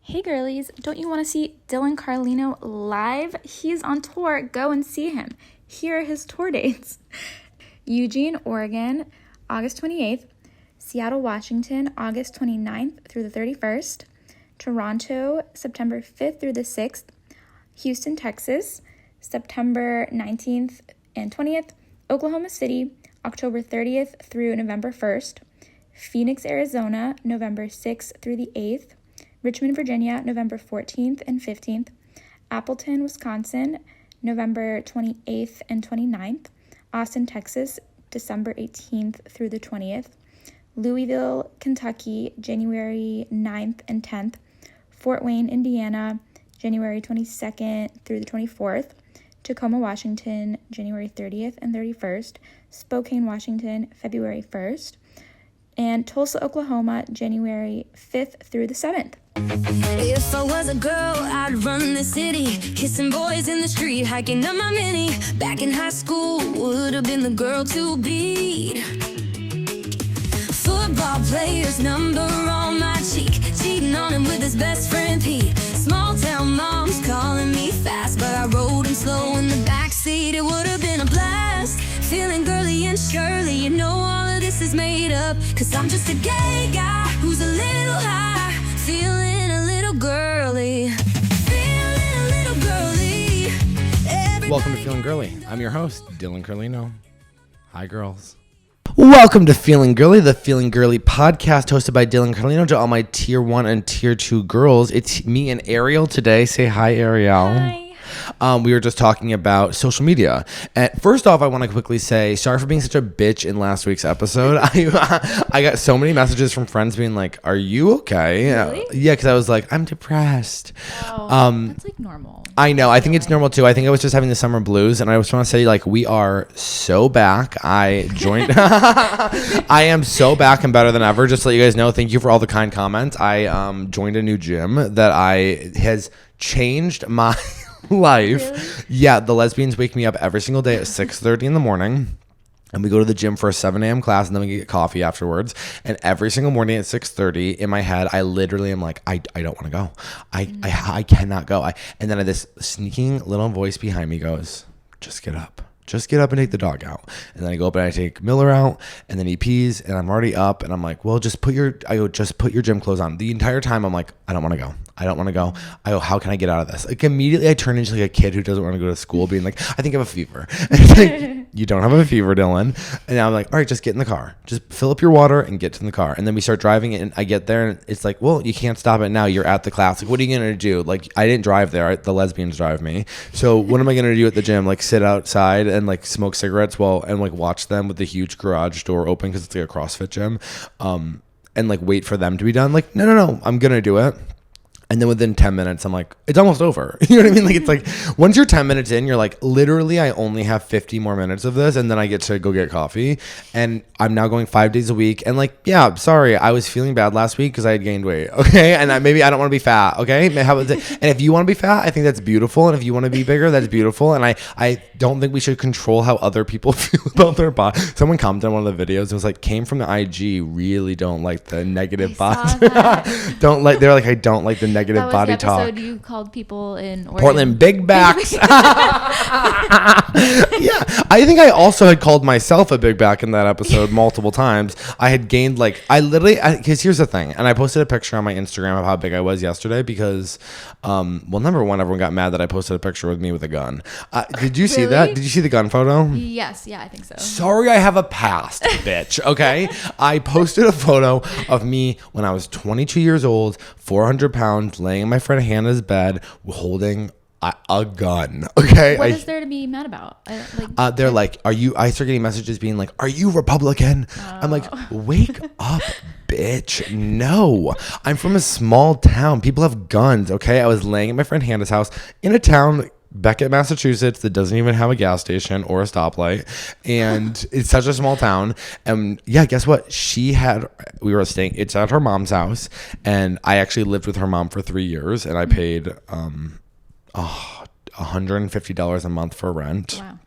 Hey girlies, don't you want to see Dylan Carlino live? He's on tour. Go and see him. Here are his tour dates. Eugene, Oregon, August 28th. Seattle, Washington, August 29th through the 31st. Toronto, September 5th through the 6th. Houston, Texas, September 19th and 20th. Oklahoma City, October 30th through November 1st. Phoenix, Arizona, November 6th through the 8th. Richmond, Virginia, November 14th and 15th. Appleton, Wisconsin, November 28th and 29th. Austin, Texas, December 18th through the 20th. Louisville, Kentucky, January 9th and 10th. Fort Wayne, Indiana, January 22nd through the 24th. Tacoma, Washington, January 30th and 31st. Spokane, Washington, February 1st. And Tulsa, Oklahoma, January 5th through the 7th. If I was a girl, I'd run the city, kissing boys in the street, hiking up my mini. Back in high school, would have been the girl to beat. Football player's number on my cheek, cheating on him with his best friend Pete. Small town moms calling me fast, but I rode him slow in the backseat. It would have been a blast, feeling girly and Shirley. You know all of this is made up, cause I'm just a gay guy who's a little high, feeling a little girly, feeling a little girly. Welcome to Feelin Girlie. I'm your host, Dylan Carlino. Hi, girls. Welcome to Feelin Girlie, the Feelin Girlie podcast hosted by Dylan Carlino. To all my tier 1 and tier 2 girls, it's me and Ariel today. Say hi, Ariel. Hi. We were just talking about social media. And first off, I want to quickly say sorry for being such a bitch in last week's episode. I got so many messages from friends being like, "Are you okay?" Really? Yeah, because I was like, "I'm depressed." That's like normal. I know. I think it's normal too. I think I was just having the summer blues, and I just want to say, like, we are so back. I joined. I am so back and better than ever. Just to let you guys know, thank you for all the kind comments. I joined a new gym that has changed my life. Really? Yeah, the lesbians wake me up every single day at 6:30 in the morning. And we go to the gym for a 7 a.m. class, and then we get coffee afterwards. And every single morning at 6:30, in my head, I literally am like, I don't want to go. I cannot go. And then this sneaking little voice behind me goes, just get up. Just get up and take the dog out. And then I go up and I take Miller out, and then he pees, and I'm already up, and I'm like, well, just put your gym clothes on. The entire time I'm like, I don't want to go. I don't want to go. I go, how can I get out of this? Like, immediately I turn into like a kid who doesn't want to go to school, being like, I think I have a fever. And it's like, you don't have a fever, Dylan. And I'm like, all right, just get in the car. Just fill up your water and get to the car. And then we start driving, and I get there, and it's like, well, you can't stop it now. You're at the class. Like, what are you going to do? Like, I didn't drive there. The lesbians drive me. So what am I going to do at the gym? Like, sit outside and like smoke cigarettes and like watch them with the huge garage door open because it's like a CrossFit gym, and like wait for them to be done. Like, no, I'm going to do it. And then within 10 minutes, I'm like, it's almost over. You know what I mean? Like, it's like, once you're 10 minutes in, you're like, literally, I only have 50 more minutes of this. And then I get to go get coffee. And I'm now going 5 days a week. And like, yeah, sorry, I was feeling bad last week because I had gained weight. Okay. And maybe I don't want to be fat. Okay. And if you want to be fat, I think that's beautiful. And if you want to be bigger, that's beautiful. And I don't think we should control how other people feel about their body. Someone commented on one of the videos. It was like, came from the IG, really don't like the negative body. They're like, I don't like the negative body talk. That was the episode you called people in Portland big backs. Yeah, I think I also had called myself a big back in that episode multiple times. I had gained because here's the thing, and I posted a picture on my Instagram of how big I was yesterday because, number one, everyone got mad that I posted a picture with me with a gun. Did you see that? Did you see the gun photo? Yes, yeah, I think so. Sorry, I have a past, bitch. Okay, I posted a photo of me when I was 22 years old, 400 pounds, laying in my friend Hannah's bed, holding a gun. Okay. What is there to be mad about? They're like, are you? I start getting messages being like, are you Republican? I'm like, wake up, bitch. No, I'm from a small town. People have guns. Okay. I was laying at my friend Hannah's house in a town, Beckett, Massachusetts, that doesn't even have a gas station or a stoplight, and it's such a small town. And yeah, guess what? We were staying. It's at her mom's house, and I actually lived with her mom for 3 years, and I paid $150 a month for rent. Wow.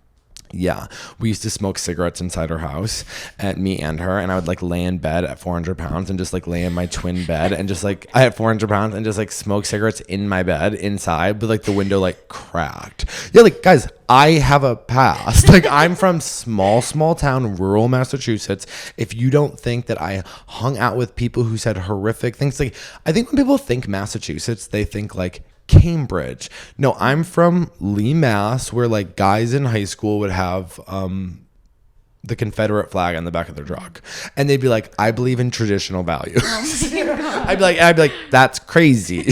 Yeah, we used to smoke cigarettes inside her house, at me and her, and I would like lay in bed at 400 pounds and just like lay in my twin bed and just like I had 400 pounds and just like smoke cigarettes in my bed inside, but like the window like cracked. Yeah, like guys, I have a past. Like I'm from small town, rural Massachusetts. If you don't think that I hung out with people who said horrific things, like I think when people think Massachusetts, they think like Cambridge. No, I'm from Lee, Mass, where like guys in high school would have the Confederate flag on the back of their truck, and they'd be like, "I believe in traditional values." I'd be like, "That's crazy,"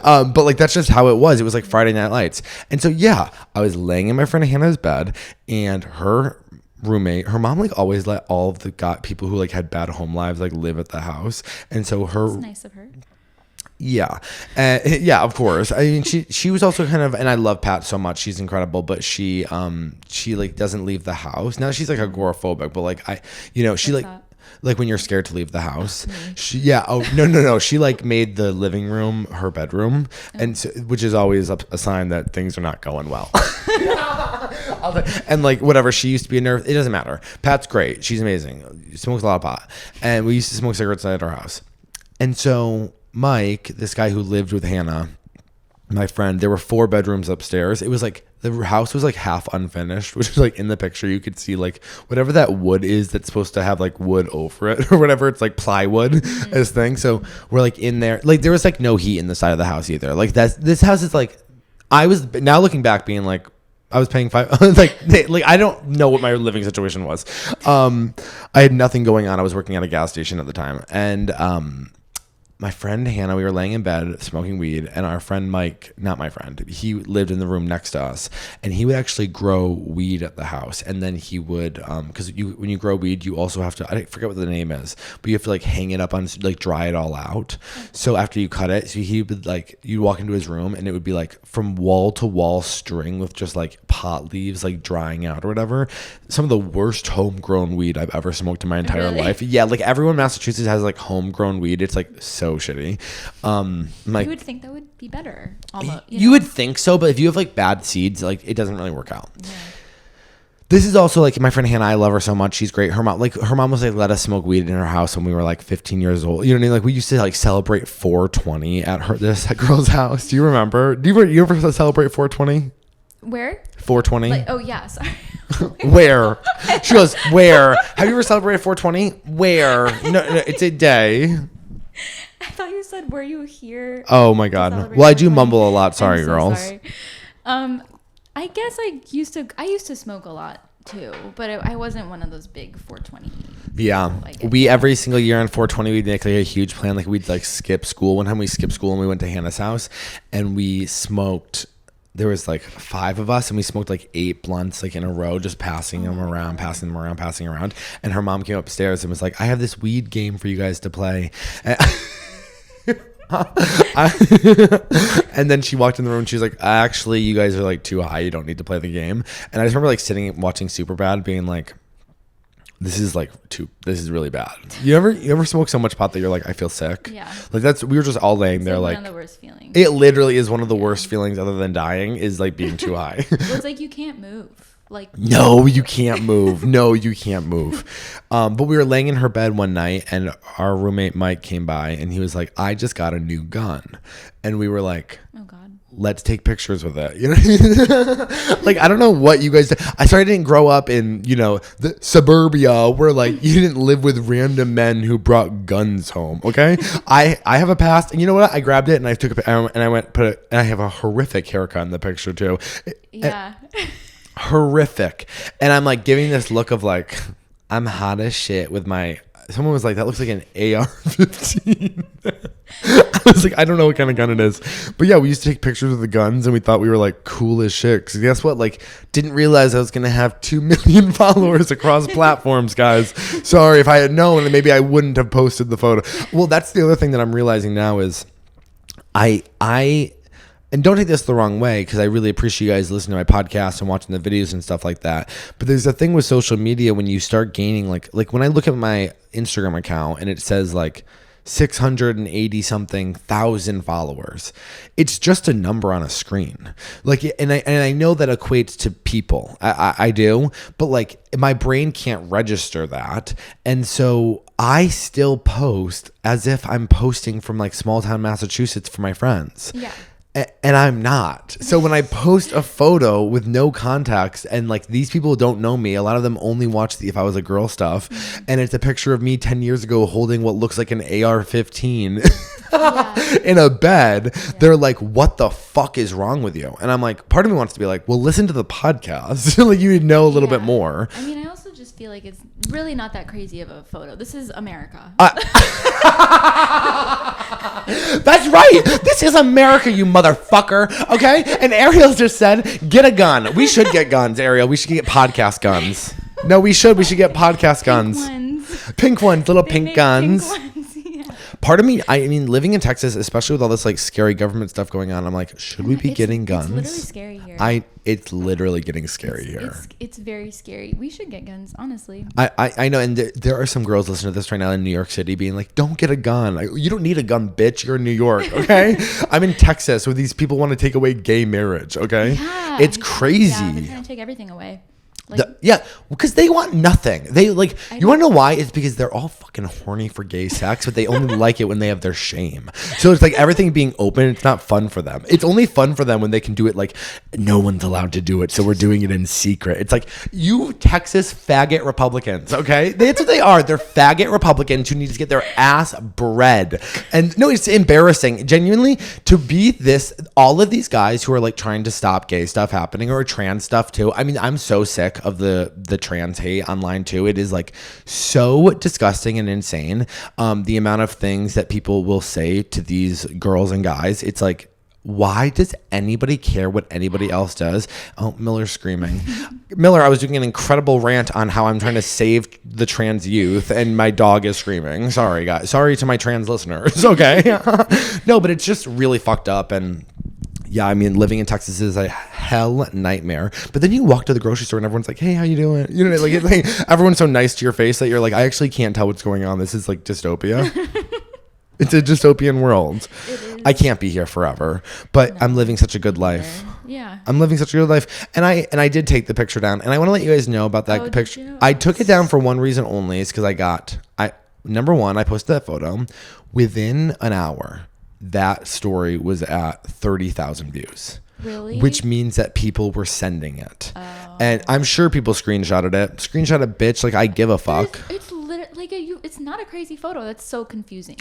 but like that's just how it was. It was like Friday Night Lights, and so yeah, I was laying in my friend Hannah's bed, and her roommate, her mom like always let all of the people who like had bad home lives like live at the house, and so her. That's nice of her. Yeah. Yeah, of course. I mean, she was also kind of, and I love Pat so much. She's incredible, but she like doesn't leave the house. Now she's like agoraphobic, but like she like when you're scared to leave the house. No. She like made the living room her bedroom, and so, which is always a sign that things are not going well. And like whatever, she used to be a nurse. It doesn't matter. Pat's great. She's amazing. She smokes a lot of pot, and we used to smoke cigarettes at our house, and so. Mike, this guy who lived with Hannah, my friend, there were 4 bedrooms upstairs. It was like the house was like half unfinished, which is like in the picture you could see like whatever that wood is that's supposed to have like wood over it or whatever. It's like plywood as thing. So we're like in there, like there was like no heat in the side of the house either. Like this house is like, I was now looking back being like, I was paying like I don't know what my living situation was. I had nothing going on. I was working at a gas station at the time, and my friend Hannah, we were laying in bed smoking weed, and our friend Mike, not my friend, he lived in the room next to us, and he would actually grow weed at the house, and then he would because when you grow weed, you also have to, I forget what the name is, but you have to like hang it up on, like dry it all out. So after you cut it, so he would like, you'd walk into his room and it would be like from wall to wall string with just like pot leaves like drying out or whatever. Some of the worst homegrown weed I've ever smoked in my entire life. Yeah, like everyone in Massachusetts has like homegrown weed. It's like so shitty. Like, you would think that would be better. Almost, you would think so, but if you have like bad seeds, like it doesn't really work out. Yeah. This is also like my friend Hannah. I love her so much. She's great. Her mom was like, let us smoke weed in her house when we were like 15 years old. You know what I mean? Like we used to like celebrate 420 at this girl's house. Do you remember? You ever celebrate 420? Where? 420. Like, oh yeah, sorry. Where? She goes, where? Have you ever celebrated 420? Where? No, it's a day. I thought you said, were you here? Oh my God. Well, I do mumble a lot. Sorry, girls. Sorry. I guess I used to smoke a lot too, but I wasn't one of those big 420. Yeah. We every single year on 420, we'd make like a huge plan. Like we'd like skip school. One time we skipped school and we went to Hannah's house and we smoked. There was like 5 of us and we smoked like 8 blunts like in a row, just passing them around. And her mom came upstairs and was like, I have this weed game for you guys to play. And then she walked in the room and she was like, actually, you guys are like too high. You don't need to play the game. And I just remember like sitting and watching Superbad being like, this is really bad. You ever smoke so much pot that you're like, I feel sick? Yeah. Like we were just all laying there like one of the worst feelings. It literally is one of the worst feelings other than dying is like being too high. Well, it's like you can't move. Like no, you can't move. But we were laying in her bed one night and our roommate Mike came by and he was like, I just got a new gun. And we were like, oh God, let's take pictures with it. You know what I mean? Like, I don't know what you guys did. I didn't grow up in, the suburbia where like you didn't live with random men who brought guns home. Okay. I have a past and you know what? I grabbed it and I took and I went, and I have a horrific haircut in the picture too. Yeah. Horrific. And I'm like giving this look of like, I'm hot as shit with my, someone was like, that looks like an AR-15. I was like, I don't know what kind of gun it is. But yeah, we used to take pictures with the guns and we thought we were like cool as shit. Because guess what? Like, didn't realize I was going to have 2 million followers across platforms, guys. Sorry, if I had known, maybe I wouldn't have posted the photo. Well, that's the other thing that I'm realizing now is and don't take this the wrong way because I really appreciate you guys listening to my podcast and watching the videos and stuff like that. But there's a thing with social media when you start gaining like when I look at my Instagram account and it says like 680 something thousand followers. It's just a number on a screen. Like, and I know that equates to people. I do, but like my brain can't register that. And so I still post as if I'm posting from like small town Massachusetts for my friends. Yeah. And I'm not. So when I post a photo with no context and like these people don't know me, a lot of them only watch the If I Was a Girl stuff, and it's a picture of me 10 years ago holding what looks like an AR-15 in a bed. They're like, what the fuck is wrong with you? And I'm like, part of me wants to be like, well, listen to the podcast. Like you would know a little bit more. I mean, I also just feel like it's really not that crazy of a photo. This is America. That's right. This is America, you motherfucker. Okay? And Ariel just said, get a gun. We should get guns, Ariel. We should get podcast guns. No, we should. We should get podcast guns. Pink ones, little pink guns. Pink ones, yeah. Part of me, I mean, living in Texas, especially with all this like scary government stuff going on, I'm like, should we be getting guns? It's literally scary here. It's literally getting scary here. It's very scary. We should get guns, honestly. I know, and there are some girls listening to this right now in New York City being like, don't get a gun. Like, you don't need a gun, bitch. You're in New York, okay? I'm in Texas where these people want to take away gay marriage, okay? Yeah, it's crazy. Yeah, they're trying to take everything away. Like, because they want nothing. They like, you want to know why? It's because they're all fucking horny for gay sex, but they only like it when they have their shame. So it's like everything being open, it's not fun for them. It's only fun for them when they can do it like no one's allowed to do it, so we're doing it in secret. It's like, you Texas faggot Republicans, okay? That's what they are. They're faggot Republicans who need to get their ass bred. And no, it's embarrassing, genuinely, to be this, all of these guys who are like trying to stop gay stuff happening or trans stuff too. I mean, I'm so sick of the trans hate online too. It is like so disgusting and insane. The amount of things that people will say to these girls and guys, it's like, why does anybody care what anybody else does? Oh, Miller's screaming. Miller, I was doing an incredible rant on how I'm trying to save the trans youth and my dog is screaming. Sorry, guys. Sorry to my trans listeners. Okay. No, but it's just really fucked up. And yeah, I mean, living in Texas is a hell nightmare. But then you walk to the grocery store and everyone's like, hey, how you doing? You know, like, it's like everyone's so nice to your face that you're like, I actually can't tell what's going on. This is like dystopia. It's a dystopian world. I can't be here forever, but I'm living such a good life. Yeah. I'm living such a good life. And I did take the picture down, and I want to let you guys know about that picture. Did you? I took it down for one reason only, is because number one, I posted that photo. Within an hour, that story was at 30,000 views. Really? Which means that people were sending it. And I'm sure people screenshotted it. Screenshot a bitch, like I give a fuck. It's literally like it's not a crazy photo. That's so confusing.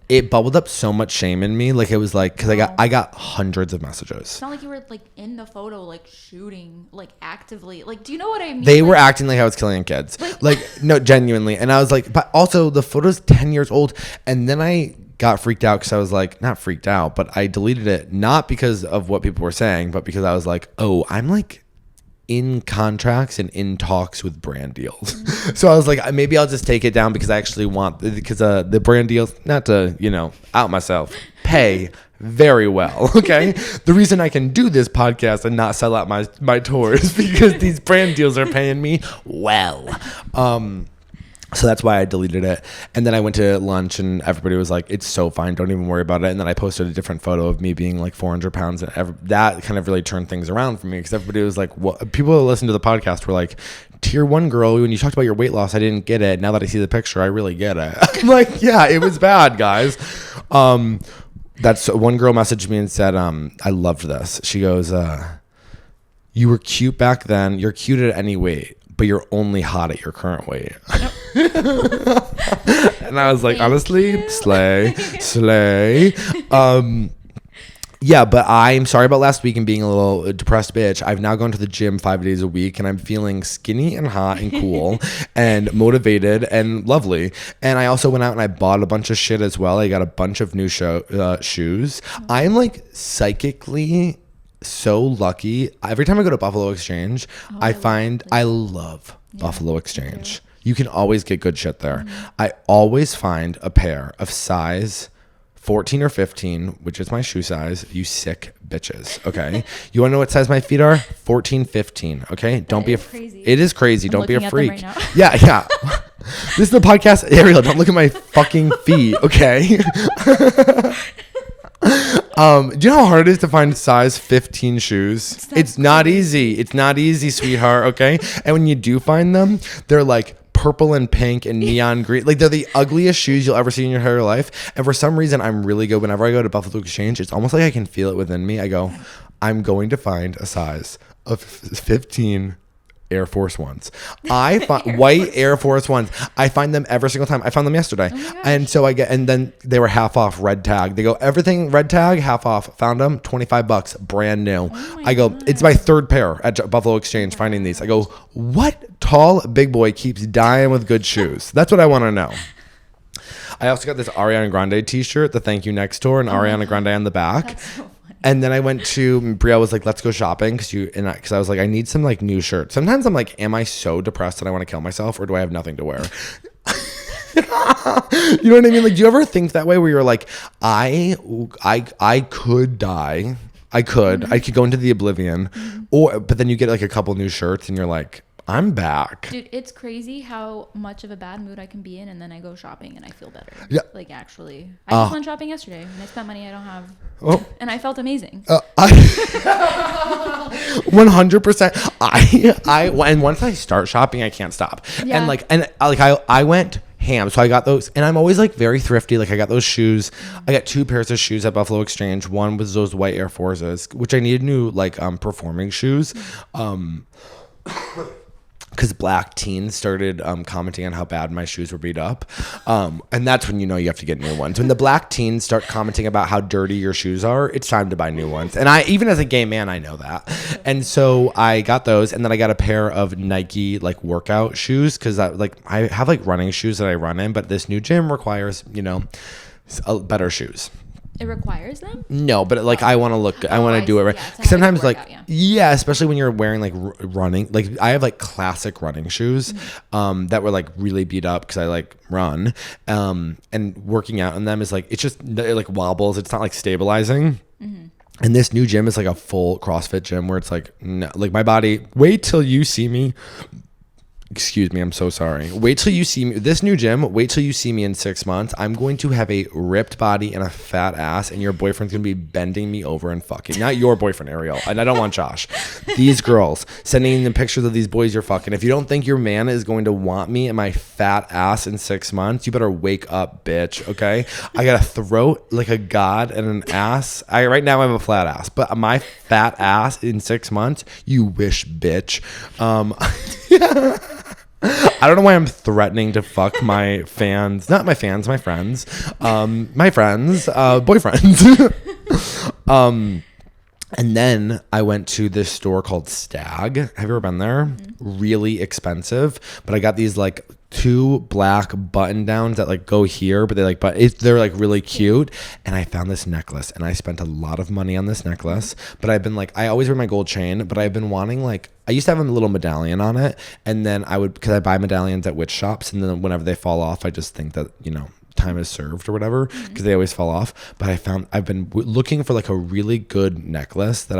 It bubbled up so much shame in me. Like it was like, because I got hundreds of messages. It's not like you were like in the photo, like shooting, like actively. Like, do you know what I mean? They were acting like I was killing kids. Like no, genuinely. And I was like, but also the photo's 10 years old. And then I got freaked out because I was like, not freaked out, but I deleted it, not because of what people were saying, but because I was like, oh, I'm like in contracts and in talks with brand deals. So I was like, maybe I'll just take it down because I actually want, because the brand deals, not to, out myself, pay very well. Okay. The reason I can do this podcast and not sell out my tours because these brand deals are paying me well. So that's why I deleted it. And then I went to lunch and everybody was like, it's so fine. Don't even worry about it. And then I posted a different photo of me being like 400 pounds. And that kind of really turned things around for me because everybody was like, what? People who listen to the podcast were like, tier 1 girl, when you talked about your weight loss, I didn't get it. Now that I see the picture, I really get it. I'm like, yeah, it was bad, guys. That's one girl messaged me and said, I loved this. She goes, you were cute back then. You're cute at any weight, but you're only hot at your current weight. And I was like, honestly, slay. Yeah, but I'm sorry about last week and being a little depressed bitch. I've now gone to the gym 5 days a week and I'm feeling skinny and hot and cool and motivated and lovely. And I also went out and I bought a bunch of shit as well. I got a bunch of new shoes. I'm like psychically so lucky. Every time I go to Buffalo Exchange, I love Buffalo Exchange. You can always get good shit there. I always find a pair of size 14 or 15, which is my shoe size. You sick bitches. Okay. You want to know what size my feet are? 14, 15. Okay. Don't be crazy. It is crazy. Don't be a freak. Right now. Yeah. This is the podcast. Ariel, don't look at my fucking feet, okay? Do you know how hard it is to find size 15 shoes? It's not easy. It's not easy, sweetheart, okay? And when you do find them, they're like purple and pink and neon green. Like, they're the ugliest shoes you'll ever see in your entire life. And for some reason, I'm really good. Whenever I go to Buffalo Exchange, it's almost like I can feel it within me. I go, I'm going to find a size of 15 Air Force Ones. I find white Air Force Ones. I find them every single time. I found them yesterday. And so and then they were half off, red tag. They go, everything red tag, half off. Found them, $25, brand new. I go, it's my third pair at Buffalo Exchange finding these. I go, what tall big boy keeps dying with good shoes? That's what I want to know. I also got this Ariana Grande t-shirt, the Thank You Next tour, and Ariana Grande on the back. That's so funny. And then I went to, Brielle was like, let's go shopping. Cause I was like, I need some like new shirts. Sometimes I'm like, am I so depressed that I want to kill myself, or do I have nothing to wear? You know what I mean? Like, do you ever think that way where you're like, I could die. I could go into the oblivion, but then you get like a couple new shirts and you're like, I'm back. Dude, it's crazy how much of a bad mood I can be in, and then I go shopping and I feel better. Yeah. Like, actually. I just went shopping yesterday, and I spent money I don't have. Oh. And I felt amazing. 100%. And once I start shopping, I can't stop. Yeah. And I went ham. So I got those, and I'm always like very thrifty. Like, I got those shoes. I got 2 pairs of shoes at Buffalo Exchange. One was those white Air Forces, which I needed new like performing shoes. Because black teens started commenting on how bad my shoes were beat up. And that's when you know you have to get new ones. When the black teens start commenting about how dirty your shoes are, it's time to buy new ones. And even as a gay man, I know that. And so I got those. And then I got a pair of Nike like workout shoes, because I have like running shoes that I run in. But this new gym requires, better shoes. It requires them? No, but like I want to look, I want to do it right. Yeah, Sometimes like, yeah, especially when you're wearing like running, like I have like classic running shoes that were like really beat up because I like run, and working out in them is like, it's just, it like wobbles. It's not like stabilizing. And this new gym is like a full CrossFit gym where it's like, no, like my body, wait till you see me. Excuse me, I'm so sorry. Wait till you see me. This new gym, wait till you see me in 6 months. I'm going to have a ripped body and a fat ass, and your boyfriend's going to be bending me over and fucking. Not your boyfriend, Ariel. And I don't want Josh. These girls, sending them pictures of these boys you're fucking. If you don't think your man is going to want me and my fat ass in 6 months, you better wake up, bitch, okay? I got a throat like a god and an ass. Right now I have a flat ass, but my fat ass in 6 months, you wish, bitch. I don't know why I'm threatening to fuck my fans. Not my fans, my friends. My friends, boyfriends. And then I went to this store called Stag. Have you ever been there? Really expensive. But I got these like 2 black button downs that like go here, but they're like really cute. And I found this necklace, and I spent a lot of money on this necklace. But I've been like, I always wear my gold chain, but I've been wanting like, I used to have a little medallion on it. And then because I buy medallions at witch shops, and then whenever they fall off, I just think that, time is served or whatever, because they always fall off. But I've been looking for like a really good necklace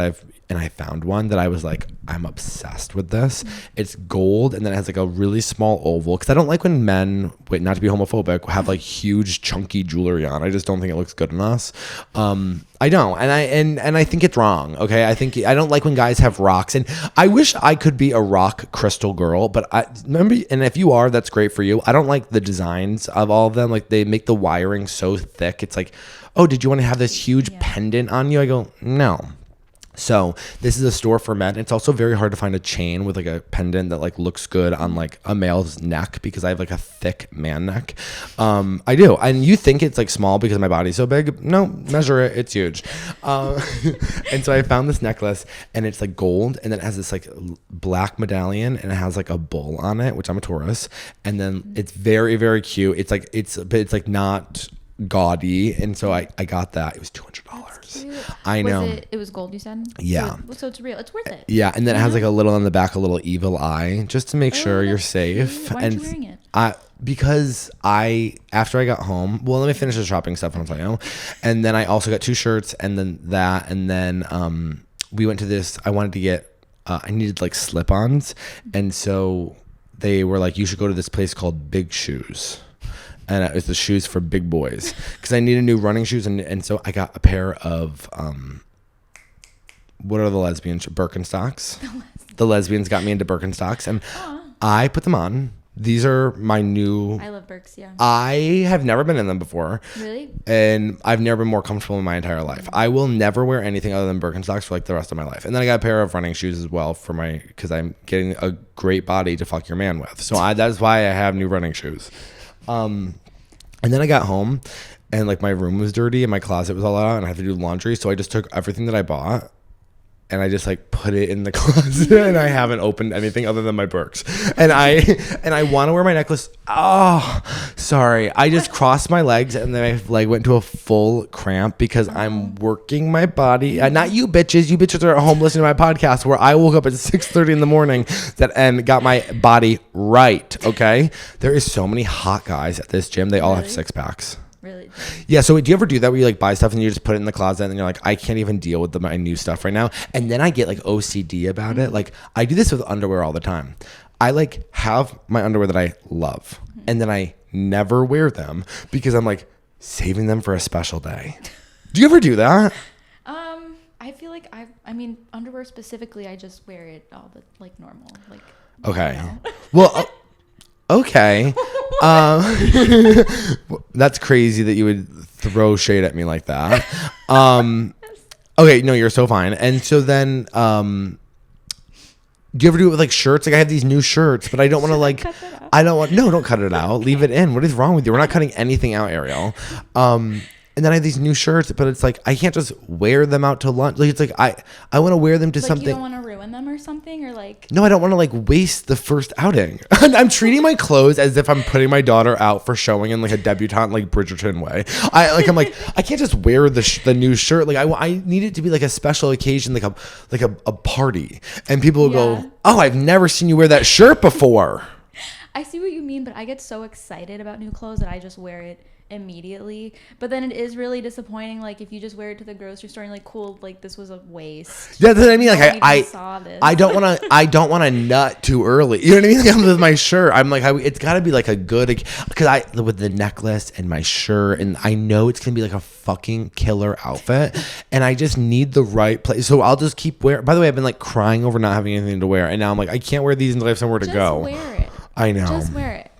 and I found one that I was like, I'm obsessed with this. It's gold, and then it has like a really small oval, because I don't like when men, not to be homophobic, have like huge chunky jewelry on. I just don't think it looks good on us. I don't, and I think it's wrong. Okay, I don't like when guys have rocks, and I wish I could be a rock crystal girl, but I remember, and if you are, that's great for you. I don't like the designs of all of them. Like, they make the wiring so thick. It's like, oh, did you want to have this huge pendant on you? I go, no. So this is a store for men. It's also very hard to find a chain with like a pendant that like looks good on like a male's neck, because I have like a thick man neck. I do. And you think it's like small because my body's so big. No, measure it. It's huge. And so I found this necklace, and it's like gold, and then it has this like black medallion, and it has like a bull on it, which I'm a Taurus. And then it's very, very cute. It's like not gaudy. And so I got that. It was $200. I know. It was gold, you said? Yeah. So it's real. It's worth it. Yeah, and then it has like a little on the back, a little evil eye, just to make sure you're safe. Why aren't you wearing it? Because after I got home, well, let me finish the shopping stuff and I'll tell you. And then I also got 2 shirts, and then that, and then we went to this. I wanted to get, I needed like slip-ons, and so they were like, you should go to this place called Big Shoes. And it's the shoes for big boys. Because I needed new running shoes. And so I got a pair of, what are the lesbian Birkenstocks? The lesbians got me into Birkenstocks. And I put them on. These are my new... I love Birks, yeah. I have never been in them before. Really? And I've never been more comfortable in my entire life. I will never wear anything other than Birkenstocks for like the rest of my life. And then I got a pair of running shoes as well for my... Because I'm getting a great body to fuck your man with. So that's why I have new running shoes. And then I got home and like my room was dirty and my closet was all out and I had to do laundry. So I just took everything that I bought and I just like put it in the closet and I haven't opened anything other than my Birks. And I want to wear my necklace. Oh, sorry. I just crossed my legs and then my leg went to a full cramp because I'm working my body. Not you bitches. You bitches are at home listening to my podcast where I woke up at 6:30 in the morning and got my body right. Okay. There is so many hot guys at this gym. They all have 6-packs. Really? Yeah. So do you ever do that where you like buy stuff and you just put it in the closet and you're like, I can't even deal with my new stuff right now. And then I get like OCD about it. Like I do this with underwear all the time. I like have my underwear that I love and then I never wear them because I'm like saving them for a special day. Do you ever do that? I feel like I mean, underwear specifically, I just wear it all the like normal. Like okay. Well, okay. That's crazy that you would throw shade at me like that. Okay, no, you're so fine. And so then, do you ever do it with like shirts? Like I have these new shirts, but I don't want to like, don't cut it out. Leave it in. What is wrong with you? We're not cutting anything out, Ariel. And then I have these new shirts, but it's like I can't just wear them out to lunch. Like it's like I want to wear them to like something. You don't want to ruin them or something, or like. No, I don't want to like waste the first outing. I'm treating my clothes as if I'm putting my daughter out for showing in like a debutante like Bridgerton way. I'm like I can't just wear the new shirt. Like I need it to be like a special occasion, like a party, and people will go, oh, I've never seen you wear that shirt before. I see what you mean, but I get so excited about new clothes that I just wear it immediately. But then it is really disappointing, like if you just wear it to the grocery store and like, cool, like this was a waste. Yeah, that's what I mean. Like I saw this. I don't want to nut too early. You know what I mean? Like, with my shirt, I'm like, it's got to be like a good, because with the necklace and my shirt, and I know it's gonna be like a fucking killer outfit, and I just need the right place. So I'll just keep wearing. By the way, I've been like crying over not having anything to wear, and now I'm like, I can't wear these until I have somewhere to go. Just wear it. I know. Just wear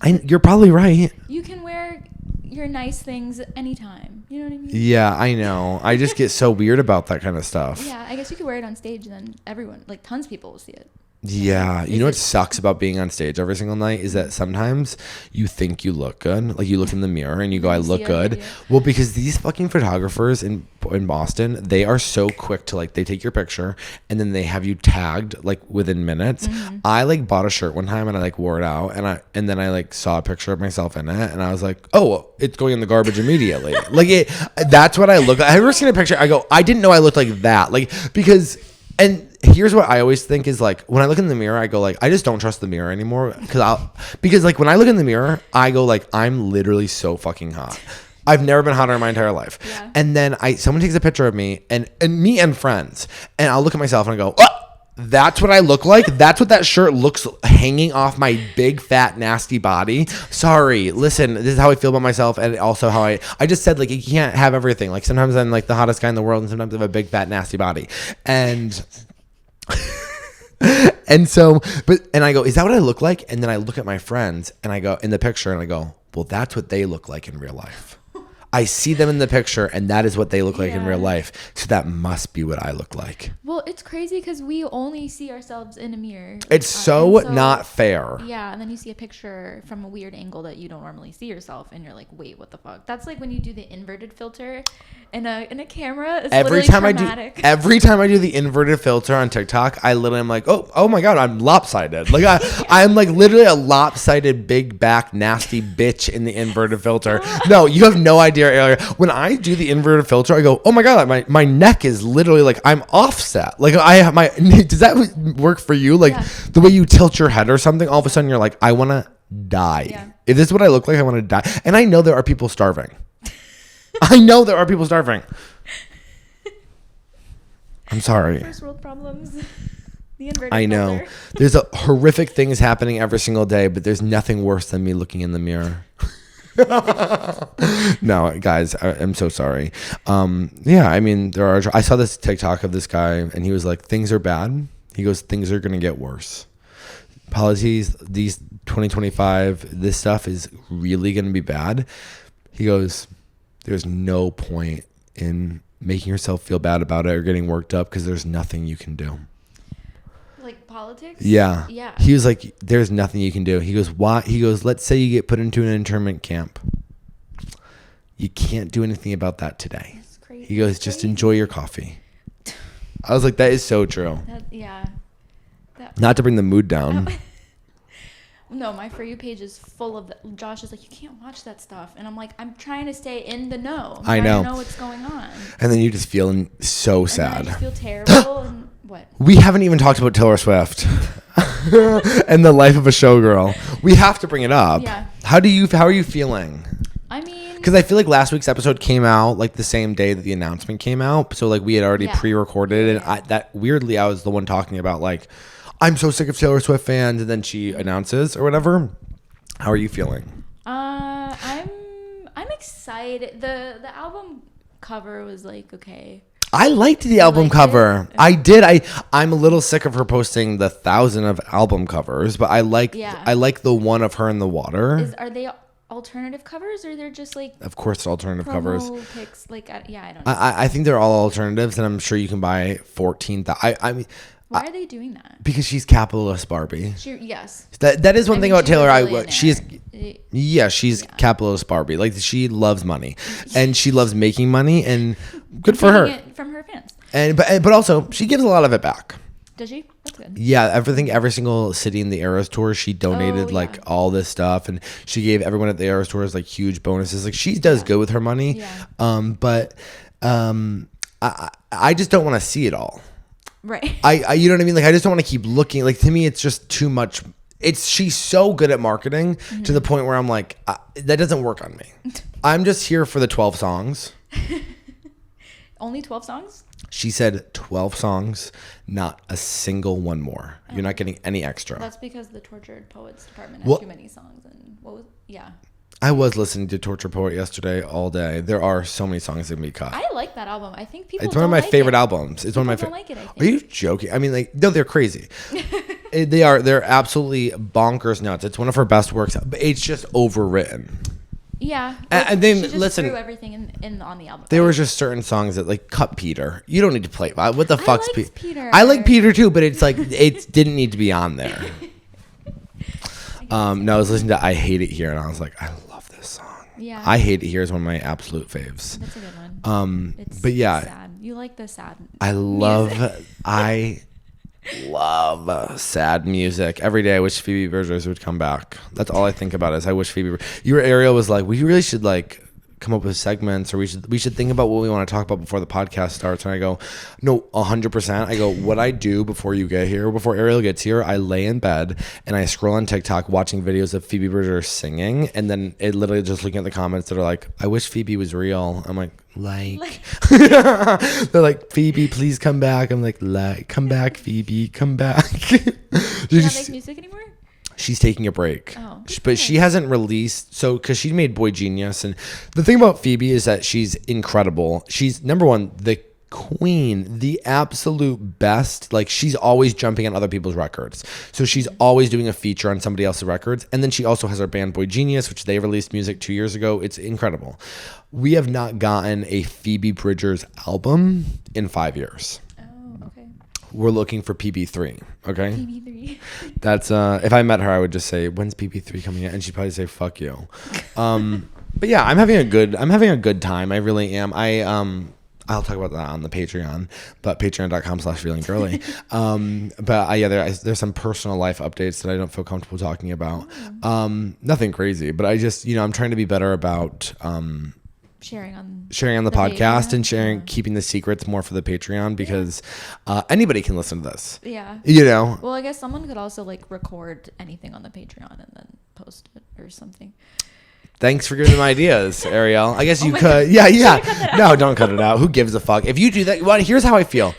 You're it. probably right. You can wear your nice things anytime. You know what I mean? Yeah, I know. I just get so weird about that kind of stuff. Yeah, I guess you could wear it on stage and then everyone, like tons of people will see it. Yeah. You know what sucks about being on stage every single night is that sometimes you think you look good. Like you look in the mirror and you go, I look good. Well, because these fucking photographers in Boston, they are so quick to like, they take your picture and then they have you tagged like within minutes. Mm-hmm. I like bought a shirt one time and I like wore it out and then I like saw a picture of myself in it and I was like, oh, it's going in the garbage immediately. Like that's what I look like. I've ever seen a picture. I go, I didn't know I looked like that. Like, and here's what I always think is like when I look in the mirror, I go like I just don't trust the mirror anymore because like when I look in the mirror, I go like I'm literally so fucking hot. I've never been hotter in my entire life. Yeah. And then someone takes a picture of me and me and friends, and I'll look at myself and I go, oh, that's what I look like. That's what that shirt looks hanging off my big fat nasty body. Sorry, listen, this is how I feel about myself, and also how I just said like you can't have everything. Like sometimes I'm like the hottest guy in the world, and sometimes I have a big fat nasty body, and so I go, is that what I look like? And then I look at my friends and I go in the picture and I go, well, that's what they look like in real life. I see them in the picture and that is what they look like in real life. So that must be what I look like. Well, it's crazy because we only see ourselves in a mirror. It's so not fair. Yeah, and then you see a picture from a weird angle that you don't normally see yourself and you're like, wait, what the fuck? That's like when you do the inverted filter in a camera. It's every time traumatic. Every time I do the inverted filter on TikTok, I literally am like, oh my god, I'm lopsided. Like I'm like literally a lopsided big back nasty bitch in the inverted filter. No, you have no idea. When I do the inverted filter, I go, oh my god, my neck is literally like I'm offset. Like I have does that work for you? Like the way you tilt your head or something, all of a sudden you're like, I want to die. Yeah. If this is what I look like, I want to die. And I know there are people starving. I know there are people starving. I'm sorry. First world problems. The inverted I know. filter. There's a horrific things happening every single day, but there's nothing worse than me looking in the mirror. No, guys, I'm so sorry. Yeah, I mean, I saw this TikTok of this guy, and he was like, things are bad. He goes, things are going to get worse. Policies, these 2025, this stuff is really going to be bad. He goes, there's no point in making yourself feel bad about it or getting worked up because there's nothing you can do. Like politics? Yeah. Yeah. He was like, there's nothing you can do. He goes, why? He goes, let's say you get put into an internment camp. You can't do anything about that today. That's crazy. He goes, just enjoy your coffee. I was like, that is so true. Not to bring the mood down. No, my For You page is full of Josh is like, you can't watch that stuff. And I'm like, I'm trying to stay in the know. I know. I know what's going on. And then you just feeling so And sad. then I just feel terrible. And what? We haven't even talked about Taylor Swift and the life of a showgirl. We have to bring it up. Yeah. How are you feeling? I mean, because I feel like last week's episode came out like the same day that the announcement came out. So like we had already pre-recorded it. And I was the one talking about like, I'm so sick of Taylor Swift fans. And then she announces or whatever. How are you feeling? I'm excited. The album cover was like, okay. I liked the album cover. I did. I'm a little sick of her posting the 1,000 of album covers, but I like the one of her in the water. Are they alternative covers or they're just like? Of course, alternative covers. Pics, like I don't know. I think they're all alternatives, and I'm sure you can buy 14,000. I mean. Why are they doing that? Because she's capitalist Barbie. Yes. That is one thing about Taylor. She's capitalist Barbie. Like she loves money, and she loves making money, and good for her. It from her fans. But also she gives a lot of it back. Does she? That's good. Yeah, every single city in the Eras Tour, she donated like all this stuff, and she gave everyone at the Eras Tours like huge bonuses. Like she does good with her money. Yeah. But I just don't want to see it all. Right. I you know what I mean? Like I just don't want to keep looking. Like to me, it's just too much. She's so good at marketing to the point where I'm like, that doesn't work on me. I'm just here for the 12 songs. Only 12 songs? She said 12 songs, not a single one more. You're not getting any extra. That's because the Tortured Poets department has too many songs. And I was listening to Torture Poet yesterday all day. There are so many songs that can be cut. I like that album. I think people. It's one of my favorite albums. It's one of my favorite. Like it, I think. Are you joking? I mean, like, no, they're crazy. They are. They're absolutely bonkers nuts. It's one of her best works, but it's just overwritten. Yeah. And then she just listen, threw everything in on the album. There were just certain songs that like cut Peter. You don't need to play. What the fuck's Peter? I like Peter too, but it's like it didn't need to be on there. No, I was listening to I Hate It Here, and I was like, I love this song. Yeah. I Hate It Here is one of my absolute faves. That's a good one. But yeah, sad. You like the sad. I love sad music. Every day I wish Phoebe Bridgers would come back. That's all I think about is I wish Phoebe. Your Ariel was like, we really should like come up with segments, or we should think about what we want to talk about before the podcast starts. And I go, no, 100%. I go, what I do before you get here, before Ariel gets here, I lay in bed and I scroll on TikTok watching videos of Phoebe Bridgers singing, and then it literally just looking at the comments that are like, I wish Phoebe was real. I'm like they're like, Phoebe, please come back. I'm like come back, Phoebe, come back. Does she not make music anymore? She's taking a break. Oh, but she hasn't released, because she made Boy Genius. And the thing about Phoebe is that she's incredible. She's, number one, the queen, the absolute best. Like, she's always jumping on other people's records. So she's always doing a feature on somebody else's records. And then she also has her band Boy Genius, which they released music 2 years ago. It's incredible. We have not gotten a Phoebe Bridgers album in 5 years. We're looking for PB3, okay? PB3. That's if I met her, I would just say, "When's PB3 coming out?" And she'd probably say, "Fuck you." But yeah, I'm having a good time. I really am. I'll talk about that on the Patreon, but patreon.com/feelingirlie. But there's some personal life updates that I don't feel comfortable talking about. Nothing crazy, but I just, I'm trying to be better about sharing on the podcast and keeping the secrets more for the Patreon, because anybody can listen to this. Yeah. Well, I guess someone could also like record anything on the Patreon and then post it or something. Thanks for giving them ideas, Ariel. I guess you could. Yeah. No, don't cut it out. Who gives a fuck? If you do that, well, here's how I feel.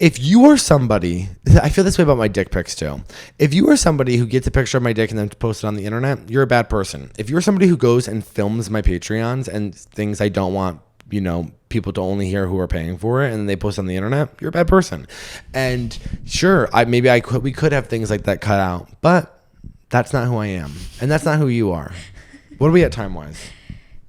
if you are somebody, I feel this way about my dick pics too. If you are somebody who gets a picture of my dick and then posts it on the internet, you're a bad person. If you're somebody who goes and films my Patreons and things I don't want, people to only hear who are paying for it, and they post on the internet, you're a bad person. And sure, we could have things like that cut out, but that's not who I am, and that's not who you are. What are we at time wise?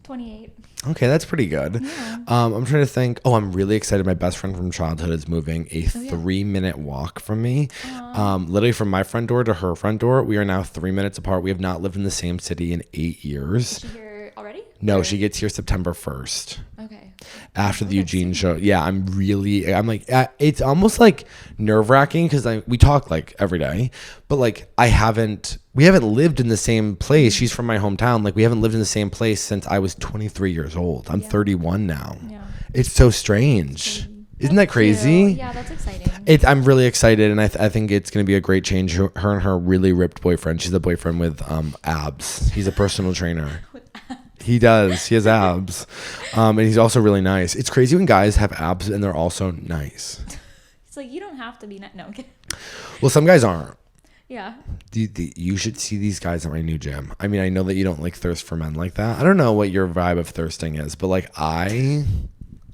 28. Okay, that's pretty good. Yeah. I'm trying to think. Oh, I'm really excited. My best friend from childhood is moving a 3-minute walk from me. Literally from my front door to her front door. We are now 3 minutes apart. We have not lived in the same city in 8 years. Is she here already? No, she gets here September 1st. Okay. After the Eugene show. Yeah, I'm like, it's almost like nerve wracking because we talk like every day, but like we haven't lived in the same place. She's from my hometown. Like we haven't lived in the same place since I was 23 years old. I'm 31 now. Yeah. It's so strange. Isn't that crazy? Cute. Yeah, that's exciting. I'm really excited, and I think it's going to be a great change. Her and her really ripped boyfriend. She's a boyfriend with abs. He's a personal trainer. He does. He has abs. And he's also really nice. It's crazy when guys have abs and they're also nice. It's like, you don't have to be no. Well, some guys aren't. Yeah. You should see these guys at my new gym. I mean, I know that you don't like thirst for men like that. I don't know what your vibe of thirsting is, but like I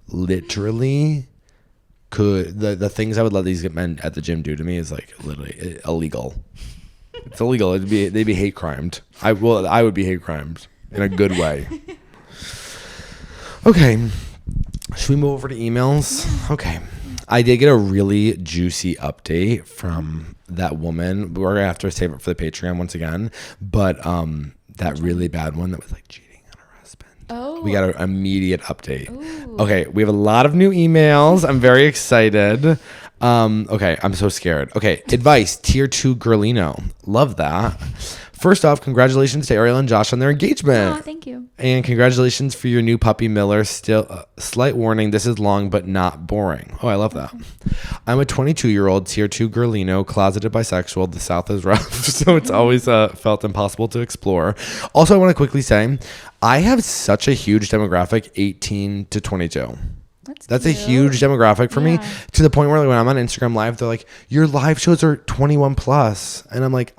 literally could, the things I would let these men at the gym do to me is like literally illegal. It's illegal. They'd be hate crimed. I would be hate crimed. In a good way. Okay. Should we move over to emails? Yeah. Okay. I did get a really juicy update from that woman. We're going to have to save it for the Patreon once again. But that really bad one that was like cheating on her husband. Oh. We got an immediate update. Ooh. Okay. We have a lot of new emails. I'm very excited. Okay. I'm so scared. Okay. Advice. Tier 2 Girlino. Love that. First off, congratulations to Ariel and Josh on their engagement. Oh, thank you. And congratulations for your new puppy, Miller. Still, slight warning, this is long but not boring. Oh, I love that. I'm a 22-year-old tier 2 girlino, closeted bisexual. The South is rough, so it's always felt impossible to explore. Also, I want to quickly say, I have such a huge demographic, 18 to 22. That's a huge demographic for me, to the point where like, when I'm on Instagram Live, they're like, your live shows are 21 plus. And I'm like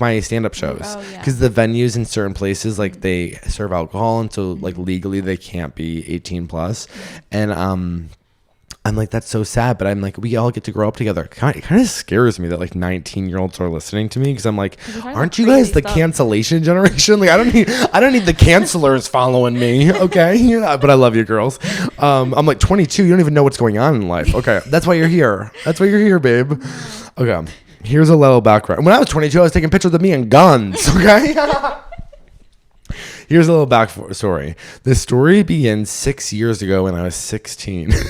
my stand-up shows, because the venues in certain places, like they serve alcohol, and so like legally they can't be 18 plus. And I'm like, that's so sad, but I'm like, we all get to grow up together. It kind of scares me that like 19-year-olds are listening to me, because I'm like, aren't you guys the cancellation generation? Like I don't need the cancelers following me, okay? Yeah, but I love you girls. I'm like 22, you don't even know what's going on in life. Okay, that's why you're here. That's why you're here, babe. Okay. Here's a little background. When I was 22, I was taking pictures of me and guns, okay? Here's a little backstory. This story begins 6 years ago when I was 16. When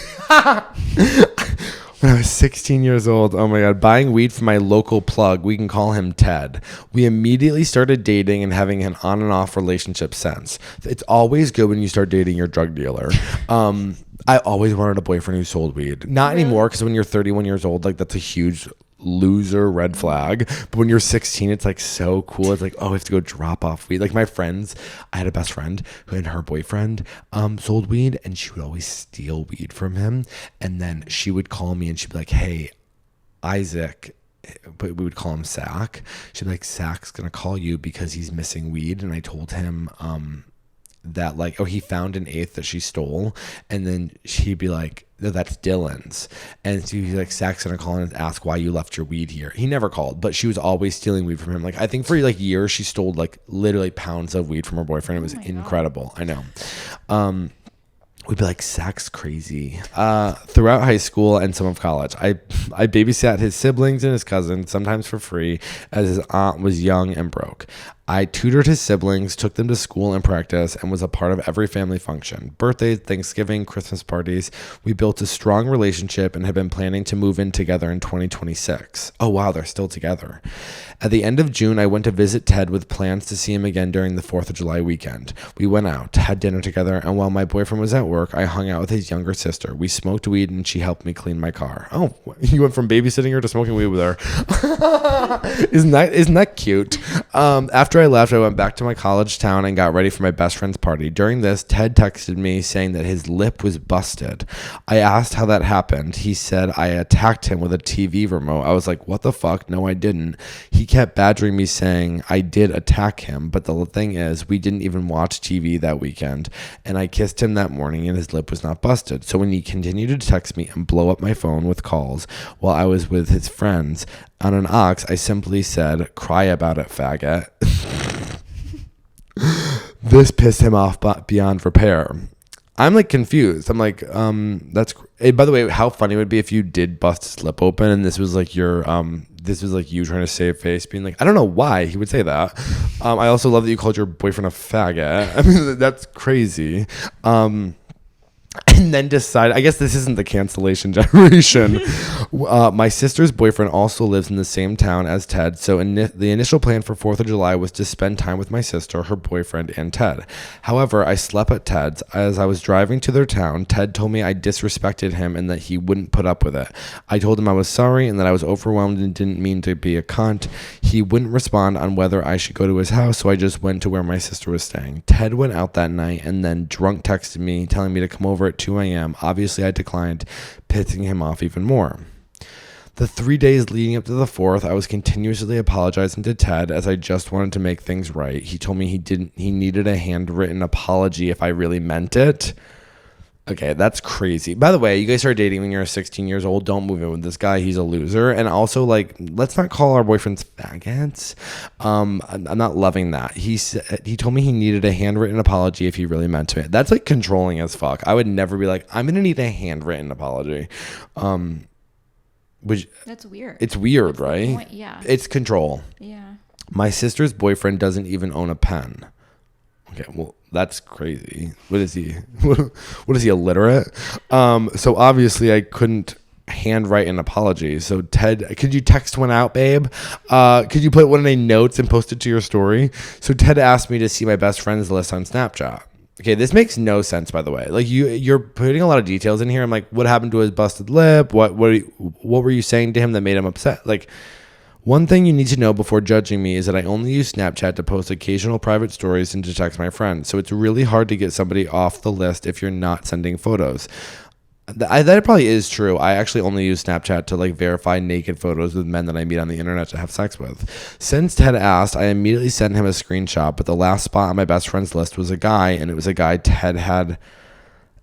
I was 16 years old, oh my God, buying weed from my local plug, we can call him Ted. We immediately started dating and having an on and off relationship since. It's always good when you start dating your drug dealer. I always wanted a boyfriend who sold weed. Not anymore, because when you're 31 years old, like that's a huge loser red flag. But when you're 16, it's like so cool. It's like, oh, I have to go drop off weed. Like my friends, I had a best friend who and her boyfriend sold weed, and she would always steal weed from him. And then she would call me and she'd be like, hey, Isaac, but we would call him Sack. She'd be like, Sack's gonna call you because he's missing weed. And I told him that like, oh, he found an eighth that she stole. And then she'd be like, no, that's Dylan's. And so he's like, Sack's gonna call in and ask why you left your weed here. He never called, but she was always stealing weed from him. Like I think for like years she stole like literally pounds of weed from her boyfriend. It was incredible. God. I know. We'd be like, Sack's crazy. Throughout high school and some of college, I babysat his siblings and his cousins, sometimes for free, as his aunt was young and broke. I tutored his siblings, took them to school and practice, and was a part of every family function. Birthdays, Thanksgiving, Christmas parties. We built a strong relationship and have been planning to move in together in 2026. Oh, wow, they're still together. At the end of June, I went to visit Ted with plans to see him again during the 4th of July weekend. We went out, had dinner together, and while my boyfriend was at work, I hung out with his younger sister. We smoked weed, and she helped me clean my car. Oh, you went from babysitting her to smoking weed with her. Isn't that cute? After After I left, I went back to my college town and got ready for my best friend's party. During this, Ted texted me saying that his lip was busted. I asked how that happened. He said I attacked him with a TV remote. I was like, what the fuck? No, I didn't. He kept badgering me saying I did attack him, but the thing is, we didn't even watch TV that weekend, and I kissed him that morning and his lip was not busted. So when he continued to text me and blow up my phone with calls while I was with his friends on an aux, I simply said, cry about it, faggot. This pissed him off beyond repair. I'm like confused. I'm like, by the way, how funny it would be if you did bust his lip open and this was like your, this was like you trying to save face, being like, I don't know why he would say that. I also love that you called your boyfriend a faggot. I mean, that's crazy. And then decide, I guess this isn't the cancellation generation. My sister's boyfriend also lives in the same town as Ted, so the initial plan for 4th of July was to spend time with my sister, her boyfriend, and Ted. However, I slept at Ted's. As I was driving to their town, Ted told me I disrespected him and that he wouldn't put up with it. I told him I was sorry and that I was overwhelmed and didn't mean to be a cunt. He wouldn't respond on whether I should go to his house, so I just went to where my sister was staying. Ted went out that night and then drunk texted me, telling me to come over at 2 a.m. Obviously, I declined, pissing him off even more. The 3 days leading up to the 4th, I was continuously apologizing to Ted as I just wanted to make things right. He told me he needed a handwritten apology if I really meant it. Okay, that's crazy. By the way, you guys start dating when you're 16 years old. Don't move in with this guy. He's a loser. And also, like, let's not call our boyfriends faggots. I'm not loving that. He told me he needed a handwritten apology if he really meant it. That's like controlling as fuck. I would never be like, I'm gonna need a handwritten apology. Which that's weird. It's weird, right? Yeah. It's control. Yeah. My sister's boyfriend doesn't even own a pen. Okay, well, that's crazy. What is he? What is he, illiterate? So obviously I couldn't handwrite an apology. So Ted, could you text one out, babe? Could you put one in a notes and post it to your story? So Ted asked me to see my best friends list on Snapchat. Okay, this makes no sense, by the way. Like you're putting a lot of details in here. I'm like, what happened to his busted lip? What were you saying to him that made him upset? Like, one thing you need to know before judging me is that I only use Snapchat to post occasional private stories and to text my friends. So it's really hard to get somebody off the list if you're not sending photos. That probably is true. I actually only use Snapchat to like verify naked photos with men that I meet on the internet to have sex with. Since Ted asked, I immediately sent him a screenshot, but the last spot on my best friend's list was a guy, and it was a guy Ted had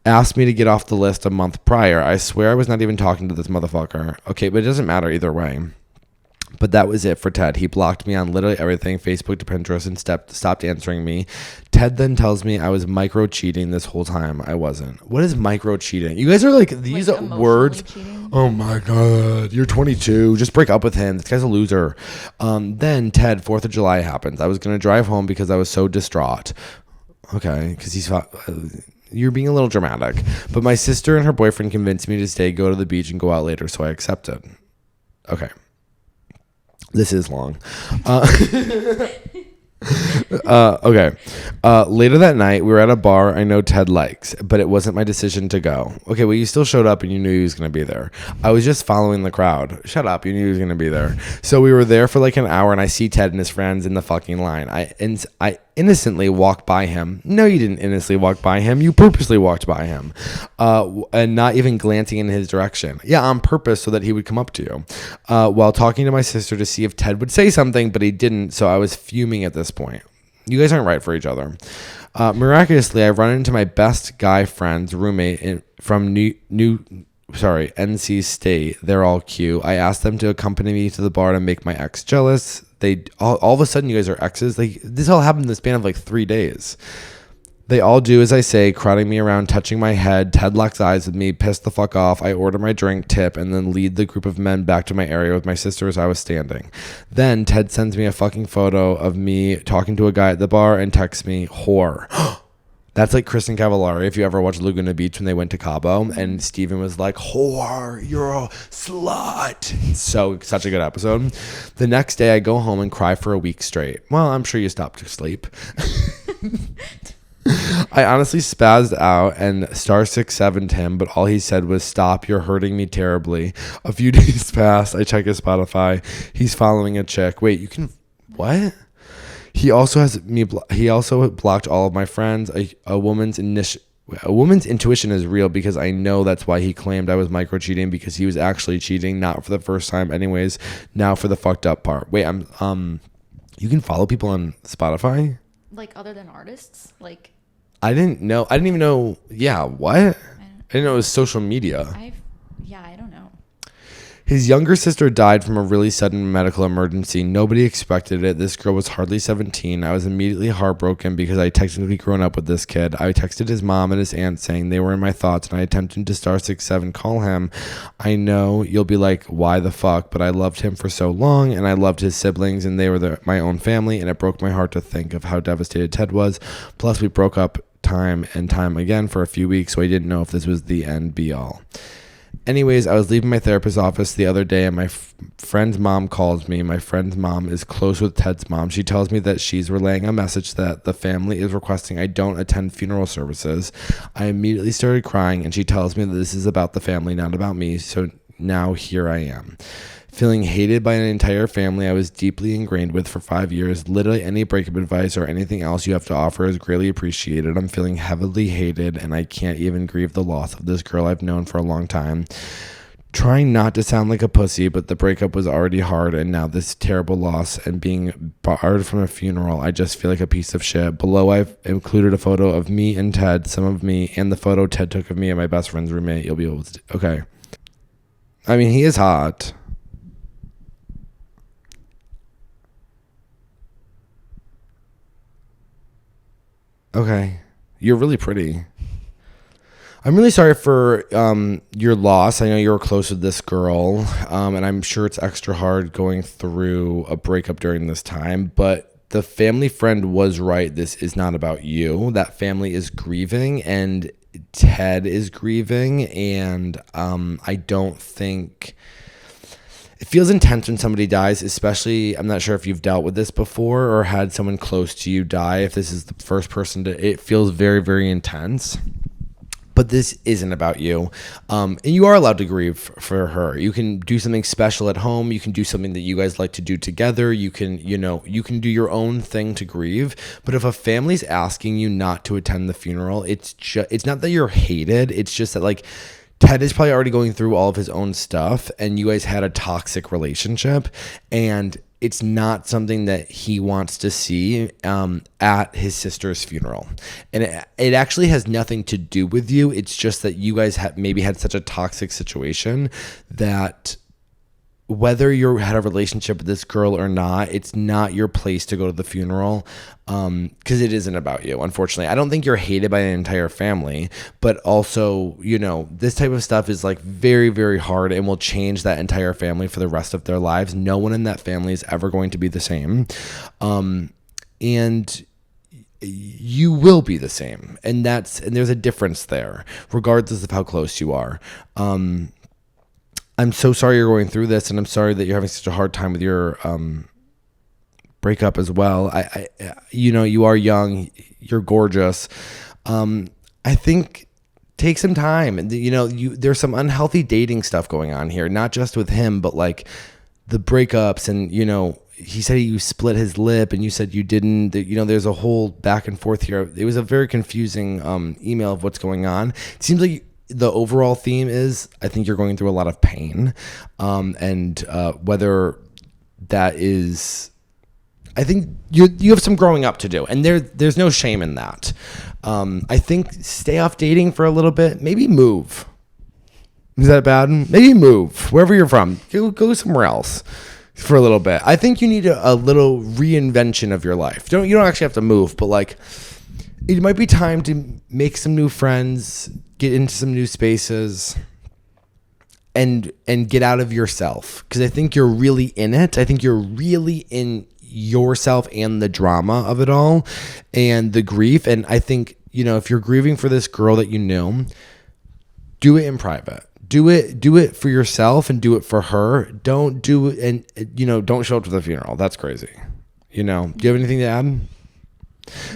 asked me to get off the list a month prior. I swear I was not even talking to this motherfucker. Okay, but it doesn't matter either way. But that was it for Ted. He blocked me on literally everything, Facebook to Pinterest, and stopped answering me. Ted then tells me I was micro-cheating this whole time. I wasn't. What is micro-cheating? You guys are like, these like words. Cheating? Oh my God. You're 22. Just break up with him. This guy's a loser. Then Ted, 4th of July happens. I was going to drive home because I was so distraught. Okay, because you're being a little dramatic. But my sister and her boyfriend convinced me to stay, go to the beach, and go out later, so I accepted. Okay. This is long. Okay. Later that night, we were at a bar I know Ted likes, but it wasn't my decision to go. Okay, well, you still showed up and you knew he was going to be there. I was just following the crowd. Shut up. You knew he was going to be there. So we were there for like an hour, and I see Ted and his friends in the fucking line. I innocently walked by him. No, you didn't innocently walk by him. You purposely walked by him, and not even glancing in his direction. Yeah, on purpose so that he would come up to you, while talking to my sister to see if Ted would say something, but he didn't, so I was fuming at this point. You guys aren't right for each other. Miraculously, I run into my best guy friend's roommate from NC State. They're all cute. I asked them to accompany me to the bar to make my ex jealous. They all of a sudden, you guys are exes. Like, this all happened in the span of like 3 days. They all do as I say, crowding me around, touching my head. Ted locks eyes with me, pissed the fuck off. I order my drink, tip, and then lead the group of men back to my area with my sister as I was standing. Then Ted sends me a fucking photo of me talking to a guy at the bar and texts me, whore. That's like Kristen Cavallari, if you ever watched Laguna Beach when they went to Cabo, and Steven was like, whore, you're a slut. So, such a good episode. The next day, I go home and cry for a week straight. Well, I'm sure you stopped to sleep. I honestly spazzed out and *670'd him, but all he said was, stop, you're hurting me terribly. A few days passed. I check his Spotify. He's following a chick. Wait, you can... What? He also has me. He also blocked all of my friends. A woman's intuition is real because I know that's why he claimed I was micro cheating, because he was actually cheating, not for the first time. Anyways, now for the fucked up part. Wait, you can follow people on Spotify? Like other than artists? Like I didn't know. I didn't even know. Yeah, what? I didn't know it was social media. I don't know. His younger sister died from a really sudden medical emergency. Nobody expected it. This girl was hardly 17. I was immediately heartbroken because I technically grown up with this kid. I texted his mom and his aunt saying they were in my thoughts, and I attempted to *67 call him. I know you'll be like, why the fuck? But I loved him for so long, and I loved his siblings, and they were my own family, and it broke my heart to think of how devastated Ted was. Plus, we broke up time and time again for a few weeks, so I didn't know if this was the end be all. Anyways, I was leaving my therapist's office the other day, and my friend's mom calls me. My friend's mom is close with Ted's mom. She tells me that she's relaying a message that the family is requesting I don't attend funeral services. I immediately started crying, and she tells me that this is about the family, not about me. So now here I am, feeling hated by an entire family I was deeply ingrained with for 5 years. Literally any breakup advice or anything else you have to offer is greatly appreciated. I'm feeling heavily hated, and I can't even grieve the loss of this girl I've known for a long time. Trying not to sound like a pussy, but the breakup was already hard, and now this terrible loss and being barred from a funeral, I just feel like a piece of shit. Below, I've included a photo of me and Ted, some of me, and the photo Ted took of me and my best friend's roommate. You'll be able to... Okay. I mean, he is hot. Okay. You're really pretty. I'm really sorry for your loss. I know you were close with this girl, and I'm sure it's extra hard going through a breakup during this time, but the family friend was right. This is not about you. That family is grieving, and Ted is grieving, and I don't think... It feels intense when somebody dies, especially, I'm not sure if you've dealt with this before or had someone close to you die. If this is the first person it feels very, very intense. But this isn't about you. And you are allowed to grieve for her. You can do something special at home. You can do something that you guys like to do together. You can do your own thing to grieve. But if a family's asking you not to attend the funeral, it's not that you're hated. It's just that, like, Ted is probably already going through all of his own stuff, and you guys had a toxic relationship, and it's not something that he wants to see at his sister's funeral. And it actually has nothing to do with you. It's just that you guys maybe had such a toxic situation that whether you had a relationship with this girl or not, it's not your place to go to the funeral, because it isn't about you, unfortunately. I don't think you're hated by an entire family, but also, this type of stuff is like very, very hard and will change that entire family for the rest of their lives. No one in that family is ever going to be the same. And you will be the same. And there's a difference there, regardless of how close you are. I'm so sorry you're going through this, and I'm sorry that you're having such a hard time with your breakup as well. You are young, you're gorgeous. I think take some time. There's some unhealthy dating stuff going on here, not just with him, but like the breakups, and he said you split his lip, and you said you didn't. There's a whole back and forth here. It was a very confusing email of what's going on. It seems like the overall theme is, I think you're going through a lot of pain, and whether that is, I think you have some growing up to do, and there's no shame in that. I think stay off dating for a little bit, maybe move. Is that bad? Maybe move wherever you're from. Go somewhere else for a little bit. I think you need a little reinvention of your life. You don't actually have to move, but like, it might be time to make some new friends, get into some new spaces, and get out of yourself. Because I think you're really in it. I think you're really in yourself and the drama of it all and the grief. And I think, if you're grieving for this girl that you knew, do it in private. Do it for yourself and do it for her. Don't do it, and don't show up to the funeral. That's crazy. Do you have anything to add?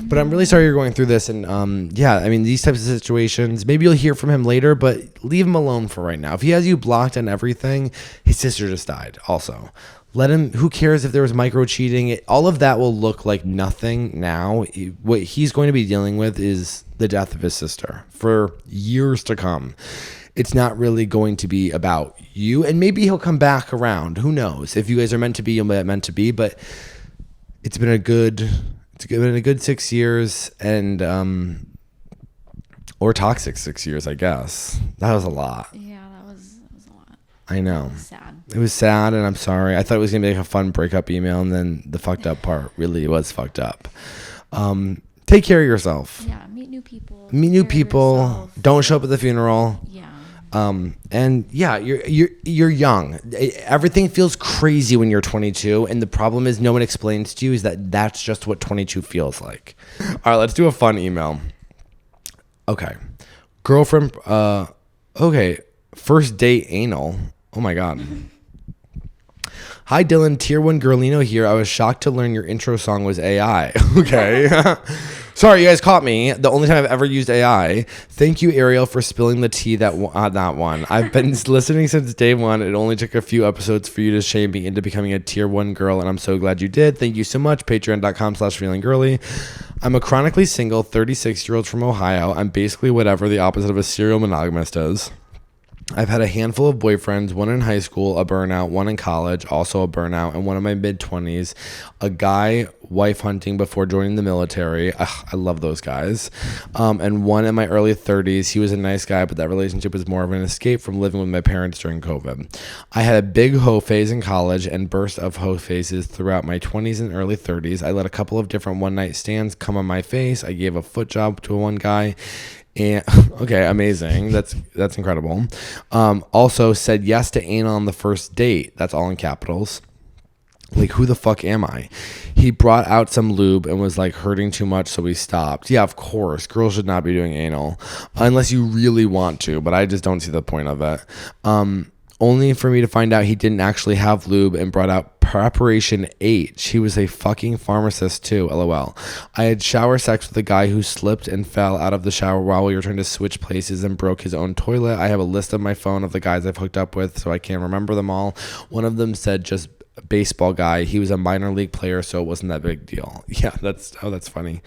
But I'm really sorry you're going through this. And yeah, I mean, these types of situations, maybe you'll hear from him later, but leave him alone for right now. If he has you blocked on everything, his sister just died also. Let him, who cares if there was micro cheating? All of that will look like nothing now. What he's going to be dealing with is the death of his sister for years to come. It's not really going to be about you. And maybe he'll come back around. Who knows? If you guys are meant to be, you'll be meant to be. But it's been a good 6 years and or toxic 6 years, I guess. That was a lot. Yeah, that was a lot. I know. Sad. It was sad, and I'm sorry. I thought it was gonna be like a fun breakup email, and then the fucked up part really was fucked up. Take care of yourself. Yeah, meet new people. Meet new people. Don't show up at the funeral. Yeah. And yeah, you're young. Everything feels crazy when you're 22, and the problem is no one explains to you is that that's just what 22 feels like. All right, let's do a fun email. Okay, girlfriend. Okay, first date anal. Oh my god. Hi Dylan, Tier 1 Girlino here. I was shocked to learn your intro song was AI. Okay. Sorry, you guys caught me. The only time I've ever used AI. Thank you, Ariel, for spilling the tea that one. I've been listening since day one. It only took a few episodes for you to shame me into becoming a Tier 1 girl, and I'm so glad you did. Thank you so much. Patreon.com/Feelin Girlie. I'm a chronically single 36-year-old from Ohio. I'm basically whatever the opposite of a serial monogamist is. I've had a handful of boyfriends, one in high school, a burnout, one in college, also a burnout, and one in my mid-20s, a guy wife hunting before joining the military. Ugh, I love those guys. And one in my early 30s. He was a nice guy, but that relationship was more of an escape from living with my parents during COVID. I had a big hoe phase in college and burst of hoe phases throughout my 20s and early 30s. I let a couple of different one-night stands come on my face. I gave a foot job to one guy. And okay, amazing. That's incredible. Also said yes to anal on the first date. That's all in capitals. Like, who the fuck am I? He brought out some lube and was like hurting too much, so we stopped. Yeah, of course. Girls should not be doing anal unless you really want to, but I just don't see the point of it. Only for me to find out he didn't actually have lube and brought out Preparation H. He was a fucking pharmacist too, lol. I had shower sex with a guy who slipped and fell out of the shower while we were trying to switch places and broke his own toilet. I have a list on my phone of the guys I've hooked up with, so I can't remember them all. One of them said just baseball guy. He was a minor league player, so it wasn't that big deal. Yeah, that's funny.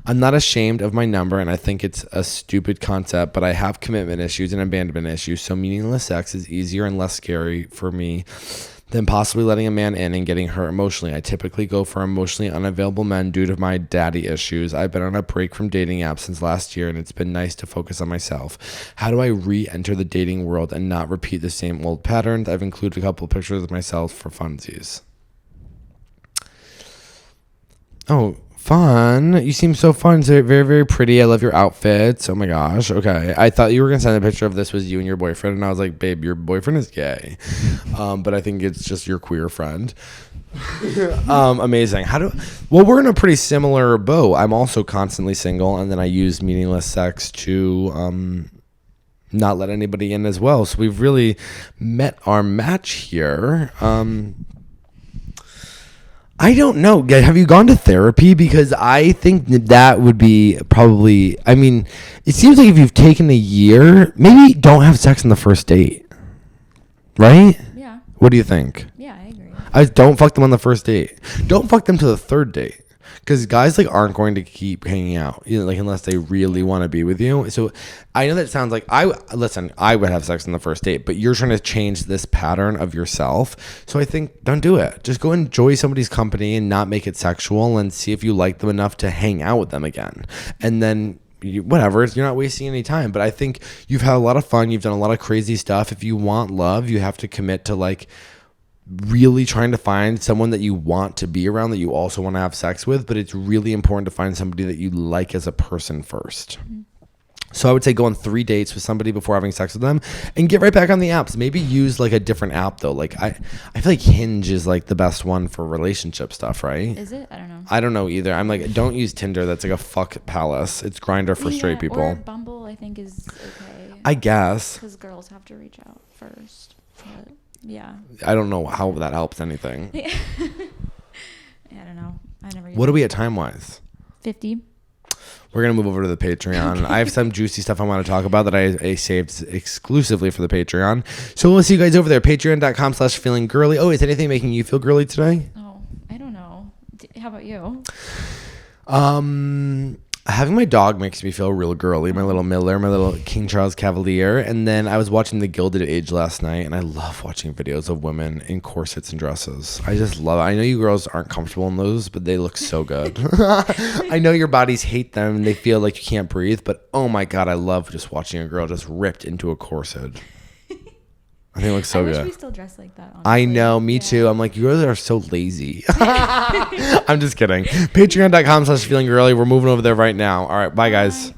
I'm not ashamed of my number, and I think it's a stupid concept, but I have commitment issues and abandonment issues, so meaningless sex is easier and less scary for me than possibly letting a man in and getting hurt emotionally. I typically go for emotionally unavailable men due to my daddy issues. I've been on a break from dating apps since last year, and it's been nice to focus on myself. How do I re-enter the dating world and not repeat the same old patterns? I've included a couple of pictures of myself for funsies. Oh, fun. You seem so fun. So very, very pretty. I love your outfits. Oh my gosh. Okay. I thought you were going to send a picture of this was you and your boyfriend. And I was like, babe, your boyfriend is gay. But I think it's just your queer friend. Amazing. Well, we're in a pretty similar boat. I'm also constantly single. And then I use meaningless sex to, not let anybody in as well. So we've really met our match here. I don't know. Have you gone to therapy? Because I think that would be probably, I mean, it seems like if you've taken a year, maybe don't have sex on the first date. Right? Yeah. What do you think? Yeah, I agree. Don't fuck them on the first date. Don't fuck them to the third date. Because guys like aren't going to keep hanging out, like unless they really want to be with you. So I know that sounds like I would have sex on the first date, but you're trying to change this pattern of yourself. So I think don't do it. Just go enjoy somebody's company and not make it sexual, and see if you like them enough to hang out with them again. And then whatever, you're not wasting any time. But I think you've had a lot of fun. You've done a lot of crazy stuff. If you want love, you have to commit to like really trying to find someone that you want to be around, that you also want to have sex with. But it's really important to find somebody that you like as a person first. Mm-hmm. So I would say go on 3 dates with somebody before having sex with them, and get right back on the apps. Maybe use like a different app though. Like I feel like Hinge is like the best one for relationship stuff, right? Is it? I don't know. I don't know either. I'm like, don't use Tinder. That's like a fuck palace. It's Grindr for straight people. Or Bumble, I think, is okay. I guess. Because girls have to reach out first. But yeah. I don't know how that helps anything. I don't know. I never. What are we at time wise? 50. We're going to move over to the Patreon. I have some juicy stuff I want to talk about that I saved exclusively for the Patreon. So we'll see you guys over there. Patreon.com/feelingirly. Oh, is anything making you feel girly today? Oh, I don't know. How about you? Having my dog makes me feel real girly. My little Miller, my little King Charles Cavalier. And then I was watching The Gilded Age last night, and I love watching videos of women in corsets and dresses. I just love it. I know you girls aren't comfortable in those, but they look so good. I know your bodies hate them and they feel like you can't breathe, but oh my God, I love just watching a girl just ripped into a corset. I think it looks so good. I wish we still dress like that, honestly. I know, me too. I'm like, you guys are so lazy. I'm just kidding. Patreon.com/feelingirly. We're moving over there right now. All right, bye guys.